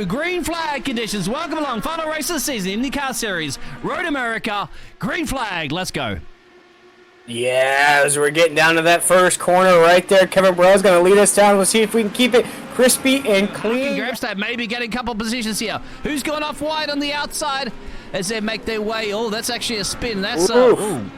go. Green flag conditions. Welcome along. Final race of the season. IndyCar Series. Road America. Green flag. Let's go. Yeah, as we're getting down to that first corner right there, Kevin Burrell's going to lead us down. We'll see if we can keep it crispy and clean. Grabstad maybe getting a couple positions here. Who's going off wide on the outside as they make their way? Oh, that's actually a spin. That's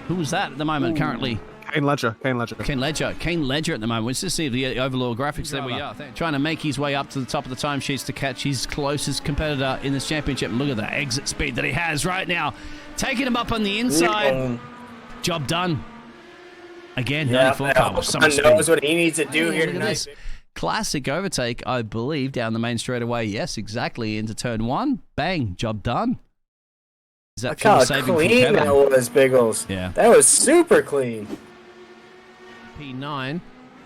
who's that at the moment currently? Kane Ledger at the moment. Let's just see the overall graphics. There we are. Trying to make his way up to the top of the timesheets to catch his closest competitor in this championship. And look at the exit speed that he has right now. Taking him up on the inside. Job done. Again, yeah, 94 car. Someone knows what he needs to do here tonight. This classic overtake, I believe, down the main straightaway. Yes, exactly. Into turn one. Bang. Job done. Is that look how clean that was, Biggles. Yeah. That was super clean. P9.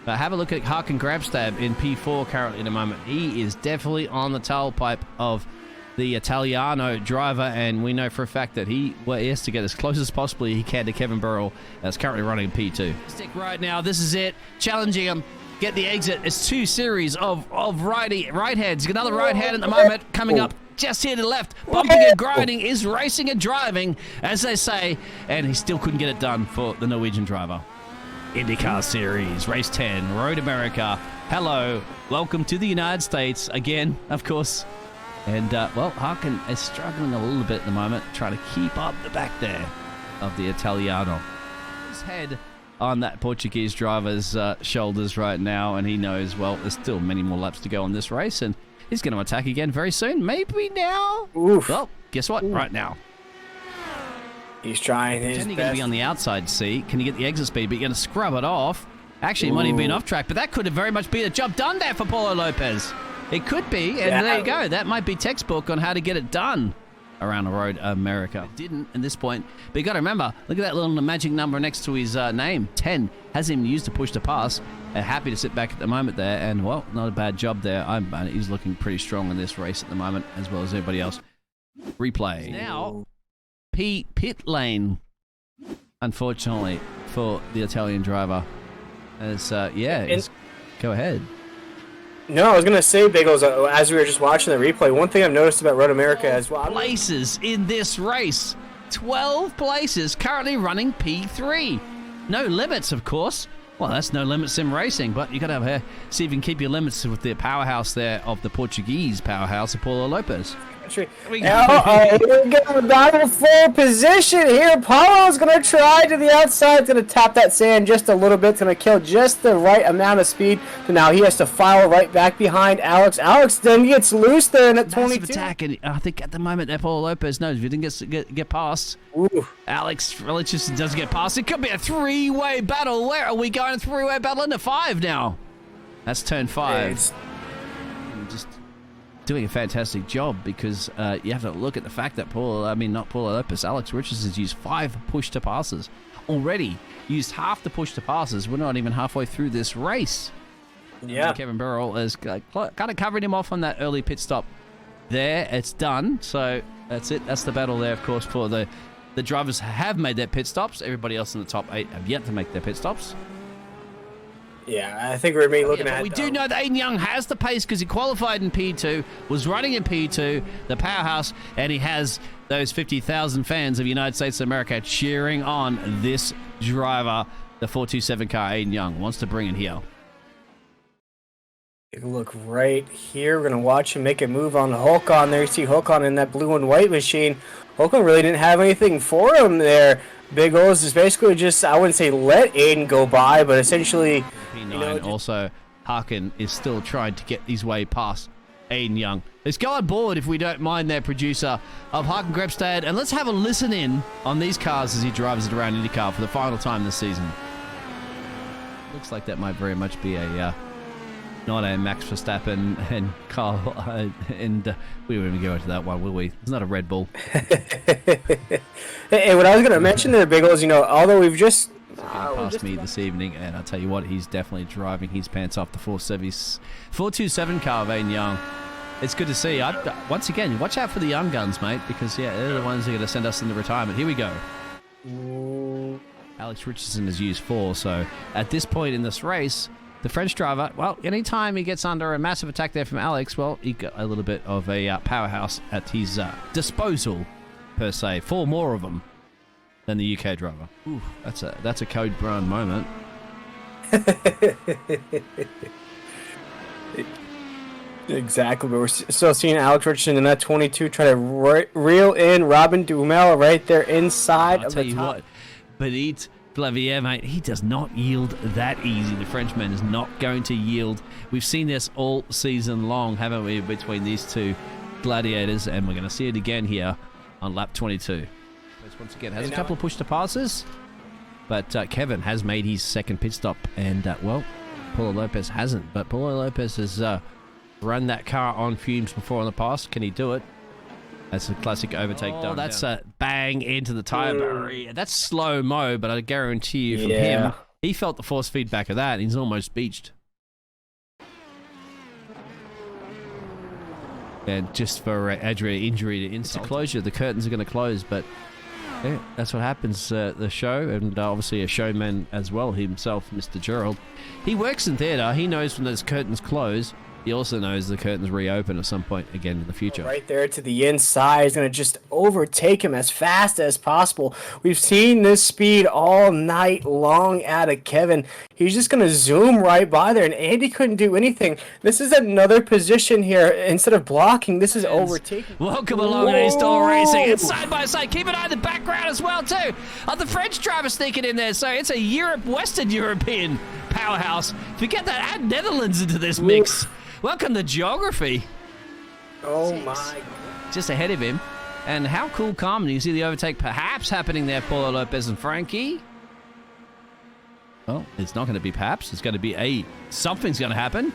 But have a look at Harkin Grabstab in P4 currently in a moment. He is definitely on the tailpipe of the Italiano driver, and we know for a fact that he has to get as close as possibly he can to Kevin Burrell, that's currently running P2. Stick right now. This is it. Challenging him. Get the exit. It's two series of right heads. Another right hand at the moment coming up just here to the left. Bumping and grinding is racing and driving, as they say, and he still couldn't get it done for the Norwegian driver. IndyCar Series, Race 10, Road America. Hello. Welcome to the United States again, of course. And, well, Harkin is struggling a little bit at the moment, trying to keep up the back there of the Italiano. His head on that Portuguese driver's shoulders right now, and he knows, well, there's still many more laps to go on this race, and he's going to attack again very soon. Maybe now? Oof. Well, guess what? Right now. He's trying his best. You're going to be on the outside, see? Can you get the exit speed? But you're going to scrub it off. Actually, it might have been off track, but that could have very much been a job done there for Paulo Lopez. It could be, and there you go. That might be textbook on how to get it done around the Road America. It didn't at this point, but you got to remember, look at that little magic number next to his name, 10. Hasn't even used to push to pass. Happy to sit back at the moment there, and, well, not a bad job there. He's looking pretty strong in this race at the moment, as well as everybody else. Replay. Now, pit lane, unfortunately, for the Italian driver. As, go ahead. No, I was going to say, Biggles, as we were just watching the replay, one thing I've noticed about Road America as well. Places in this race. 12 places currently running P3. No limits, of course. Well, that's no limits in racing, but you got to see if you can keep your limits with the powerhouse there of the Portuguese powerhouse of Paulo Lopez. Here we go. Down in full position here. Paulo's going to try to the outside. Going to tap that sand just a little bit. Going to kill just the right amount of speed. So now he has to file right back behind Alex. Alex then gets loose there in at 22. Attack, and I think at the moment that Paulo Lopez knows if he didn't get past, Alex really just doesn't get past. It could be a three-way battle. Where are we going? A three-way battle into 5 now. That's turn 5. Just doing a fantastic job because you have to look at the fact that Alex Richards has used 5 push-to passes. Already used half the push-to passes. We're not even halfway through this race. Yeah. And Kevin Burrell is kind of covering him off on that early pit stop there. It's done. So that's it. That's the battle there, of course, for the drivers have made their pit stops. Everybody else in the top 8 have yet to make their pit stops. Yeah, I think we're looking at. We do know that Aiden Young has the pace because he qualified in P2, was running in P2, the powerhouse, and he has those 50,000 fans of the United States of America cheering on this driver. The 427 car, Aiden Young, wants to bring it here. Take a look right here. We're going to watch him make a move on Håkon there. You see Håkon in that blue and white machine. Håkon really didn't have anything for him there. Biggles is basically just, I wouldn't say let Aiden go by, but essentially... P9 also, Harkin is still trying to get his way past Aiden Young. Let's go on board, if we don't mind, their producer of Harkin Grabstad, and let's have a listen in on these cars as he drives it around IndyCar for the final time this season. Looks like that might very much be not a Max Verstappen and Carl, and we won't even go into that one, will we? It's not a Red Bull. Hey, what I was going to mention there, Biggles, although we've just... past me this evening, and I'll tell you what, he's definitely driving his pants off the 427 car of Aiden Young. It's good to see. Once again, watch out for the young guns, mate, because, they're the ones who are going to send us into retirement. Here we go. Alex Richardson has used 4, so at this point in this race, the French driver, well, anytime he gets under a massive attack there from Alex, well, he got a little bit of a powerhouse at his disposal, per se. 4 more of them than the UK driver. Ooh, that's a Code Brown moment. Exactly, but we're still seeing Alex Richardson in that 22 try to reel in Robin Duhamel right there inside I'll of tell the you top. what, Benit Blavier, mate, he does not yield that easy. The Frenchman is not going to yield. We've seen this all season long, haven't we, between these two gladiators, and we're going to see it again here on lap 22. Once again, has a couple of push-to-passes, but Kevin has made his second pit stop, and, well, Paulo Lopez hasn't, but Paulo Lopez has run that car on fumes before on the pass. Can he do it? That's a classic overtake done. That's a bang into the tire barrier. That's slow-mo, but I guarantee you from him, he felt the force feedback of that, and he's almost beached. And just for injury to insult. Closure, the curtains are going to close, but yeah, that's what happens, the show, and obviously a showman as well himself, Mr. Gerald. He works in theatre. He knows when those curtains close. He also knows the curtains reopen at some point again in the future. Right there to the inside. He's going to just overtake him as fast as possible. We've seen this speed all night long out of Kevin. He's just going to zoom right by there, and Andy couldn't do anything. This is another position here. Instead of blocking, this is overtaking. Welcome along to Install Racing. It's side by side. Keep an eye on the background as well, too. The French driver sneaking in there, so it's a Western European powerhouse. Forget that. Add Netherlands into this mix. Welcome to geography. Oh my. Just ahead of him. And how cool, calm. You see the overtake perhaps happening there, Paulo Lopez and Frankie. Well, it's not going to be perhaps. It's going to be something's going to happen.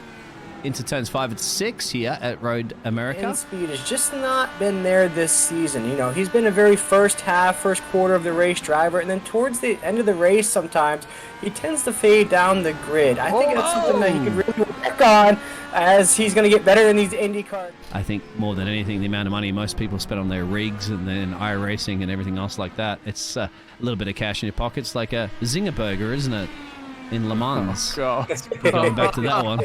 Into turns 5 and 6 here at Road America. Wind speed has just not been there this season. You know, he's been a very first quarter of the race driver, and then towards the end of the race sometimes, he tends to fade down the grid. I think that's something that he could really work on as he's going to get better in these IndyCar. I think more than anything, the amount of money most people spend on their rigs and then iRacing and everything else like that, it's a little bit of cash in your pockets, like a Zinger burger, isn't it? In Le Mans. Oh, God. Going back to that one.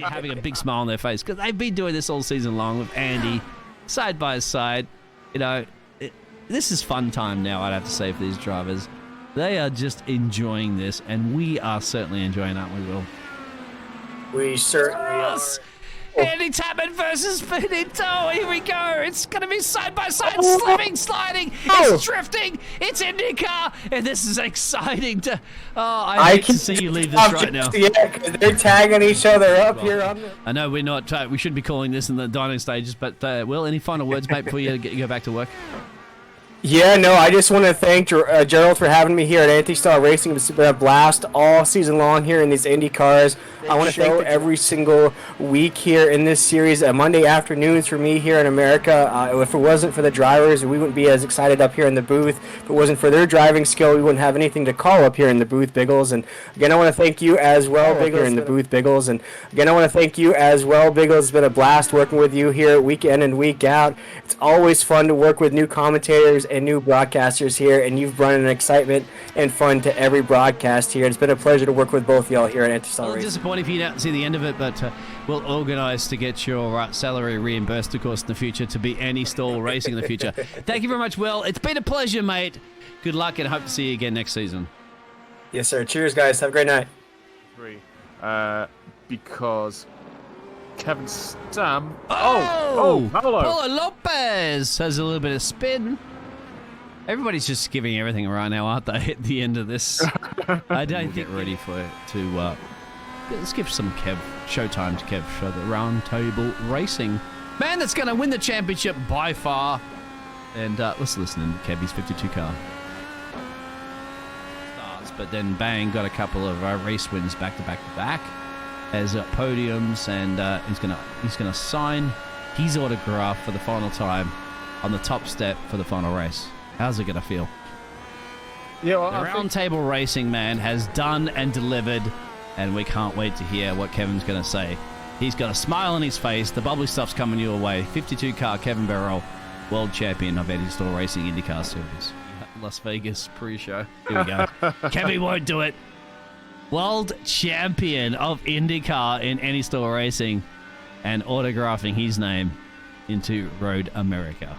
Having a big smile on their face because they've been doing this all season long with Andy side by side. You know, this is fun time now, I'd have to say, for these drivers. They are just enjoying this, and we are certainly enjoying it, aren't we, Will? We certainly are. Andy Tapman versus Benito. Here we go. It's going to be side by side, slipping, sliding. It's drifting. It's IndyCar, and this is exciting. I hate to see you leave this right now. Yeah, because they're tagging each other up here. I know we're not. We should be calling this in the dining stages, but Will, any final words, mate, before you go back to work? Yeah, no, I just want to thank Gerald for having me here at Anti-Star Racing. It's been a blast all season long here in these Indy cars. I want to thank every single week here in this series. Monday afternoons for me here in America. If it wasn't for the drivers, we wouldn't be as excited up here in the booth. If it wasn't for their driving skill, we wouldn't have anything to call up here in the booth, Biggles. And again, I want to thank you as well, Biggles, in the booth, Biggles. And again, I want to thank you as well, Biggles. It's been a blast working with you here week in and week out. It's always fun to work with new commentators and new broadcasters here, and you've brought an excitement and fun to every broadcast here. It's been a pleasure to work with both of y'all here at Anti-Star Racing. Disappointing if you don't see the end of it, but we'll organise to get your salary reimbursed, of course, in the future to be Anti-Stall Racing in the future. Thank you very much, Will. It's been a pleasure, mate. Good luck, and I hope to see you again next season. Yes, sir. Cheers, guys. Have a great night. Because Kevin Stam. Paulo Paulo Lopez has a little bit of spin. Everybody's just giving everything right now, aren't they? At the end of this, I don't think we're ready let's give some showtime to Kev for the round table racing. Man that's going to win the championship by far. And let's listen to Kev's 52 car. Starts, but then bang, got a couple of race wins back to back as podiums, and he's gonna sign his autograph for the final time on the top step for the final race. How's it going to feel? Yeah, well, the round table racing man has done and delivered, and we can't wait to hear what Kevin's going to say. He's got a smile on his face. The bubbly stuff's coming your way. 52 car Kevin Barrell, world champion of Anti-Stall Racing IndyCar Series. Las Vegas pre-show. Here we go. Kevin won't do it. world champion of IndyCar in any store racing and autographing his name into Road America.